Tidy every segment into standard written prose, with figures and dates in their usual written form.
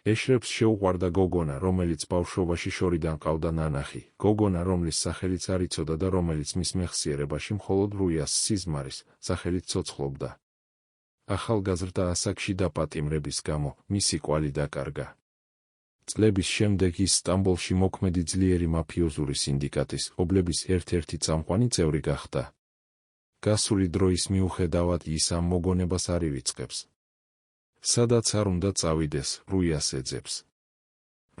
ეშრებს შეუყვარდა გოგონა, რომელიც ბავშვობაში შორიდან ყავდა ნანახი, გოგონა, რომლის სახელიც არ იცოდა და რომელიც მის მეხსიერებაში მხოლოდ რუიას სიზმარის სახელით ცოცხლობდა. ახალგაზრდა ასაკში დაპატიმრების გამო მისი კვალი დაკარგა. წლების შემდეგ ის სტამბოლში მოქმედი ძლიერი მაფიოზური სინდიკატის ობლების ერთ-ერთი წამყვანი წევრი გახდა. გასული დროის მიუხედავად ის ამ მოგონებას არ ივიწყებს. სადაც არ უნდა წავიდეს, რუიას ეძებს.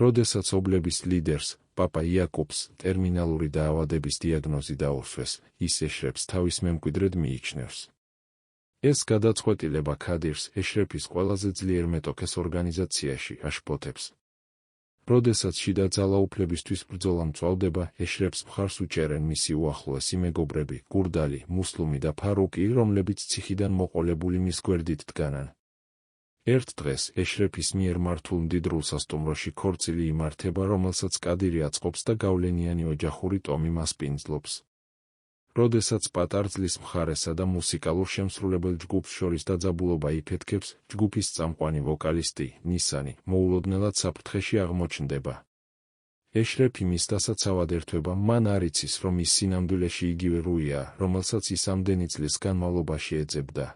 როდესაც ობლების ლიდერს, პაპა იაკობს, ტერმინალური დაავადების დიაგნოზი დაუსვეს, ის ეშრებს თავის მემკვიდრედ მიიჩნევს. ეს გადაწყვეტილება ქადირს ეშრეფის ყველაზე ძლიერ მეტოქეს ორგანიზაციაში აშფოთებს. როდესაც შიდა ძალაუფლებისთვის ბრძოლა მწვავდება, ეშრებს მხარს უჭერენ მისი უახლოესი მეგობრები, გურდალი, მუსლუმი და ფარუკი, რომლებიც ციხიდან მოყოლებული მის გვერდით დგანან. ერთ დღეს ეშრეფის მიერ მართულ მდიდრულ სასტუმროში ქორწილი იმართება, რომელსაც კადირი აწყობს და გავლენიანი ოჯახური ტომი მას პინძლობს. როდესაც პატარძლის მხარესა და მუსიკალურ შემსრულებელ ჯგუფს შორის დაძაბულობა იფეთქებს, ჯგუფის წამყვანი ვოკალისტი, ნისანი, მოულოდნელად საფრთხეში აღმოჩნდება. ეშრეფი მის დასაცავად ერთვება, მან არ იცის, რომ ის სინამდვილეში იგივე რუიაა, რომელსაც ის ამდენი წლის განმავლობაში ეძებდა.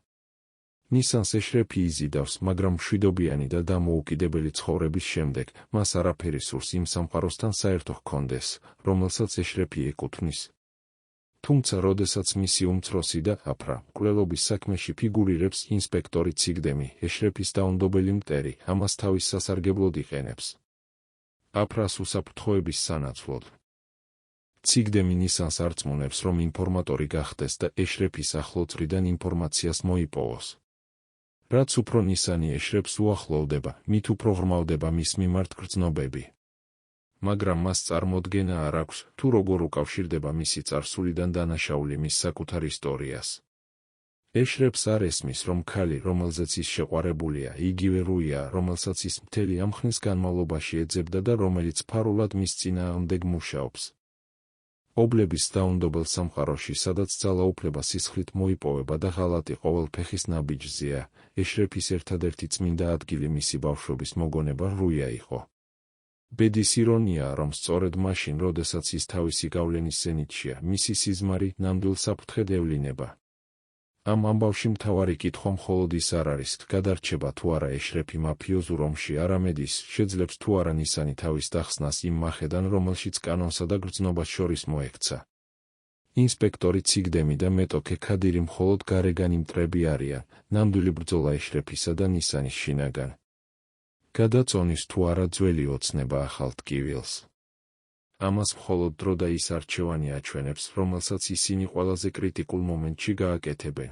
ნისანს ეშრეფი იზიდავს, მაგრამ მშვიდობიანი და დამოუკიდებელი ცხოვრების შემდეგ, მას არაფერი სურს იმ სამყაროსთან საერთო ჰქონდეს, რომელსაც ეშრეფი ეკუთვნის. თუმცა როდესაც მისი უმცროსი და აფრა მკვლელობის საქმეში ფიგურირებს ინსპექტორი ციგდემი, ეშრეფის დაუნდობელი მტერი, ამას თავის სასარგებლოდ იყენებს. აფრას უსაფრთხოების სანაცვლოდ. ციგდემი ნისანს არწმუნებს, რომ ინფორმატორი გახდეს და ეშრეფის ახლო-წრიდან ინფორმაციას მოიპოვოს. რაც უფრო ნისანი ეშრებს უახლოვდება, მით უფრო ღრმავდება მის მიმართ გრძნობები. მაგრამ მას წარმოდგენა არ აქვს, თუ როგორ უკავშირდება მისი წარსულიდან დანაშაული მის საკუთარ ისტორიას. ეშრებს არ ესმის, რომ ქალი, რომელზეც ის შეყვარებულია, იგივე რუია, რომელსაც ის მთელი ამ ხნის განმავლობაში ეძებდა და რომელიც ფარულად მის წინააღმდეგ მუშაობს. ობლების დაუნდობელ სამყაროში, სადაც ძალაუფლება სისხლით მოიპოვება და ღალატი ყოველ ფეხის ნაბიჯზეა, ეშრეფის ერთადერთი წმინდა ადგილი მისი ბავშვობის მოგონება რუია იყო. ბედის ირონიაა, რომ სწორედ მაშინ, როდესაც ის თავისი გავლენის ზენიტშია, მისი სიზმარი ნამდვილ საფრთხედ ევლინება. ამ ამბავში მთავარი კითხვა მხოლოდ ის არ არის, გადარჩება თუ არა ეშრეფი მაფიოზურ ომში, არამედ ის, შეძლებს თუ არა ნისანი თავის დახსნას იმ მახედან, რომელშიც კანონსა და გრძნობას შორის მოექცა. ინსპექტორი ციგდემი და მეტოქე ქადირი მხოლოდ გარეგანი მტრები არიან, ნამდვილი ბრძოლა ეშრეფისა და ნისანის შინაგან. გადაწონის თუ არა ძველი ოცნება ახალ ტკივილს. ამას მხოლოდ დრო და ის არჩევანი აჩვენებს, რომელსაც ისინი ყველაზე კრიტიკულ მომენტში გააკეთებენ.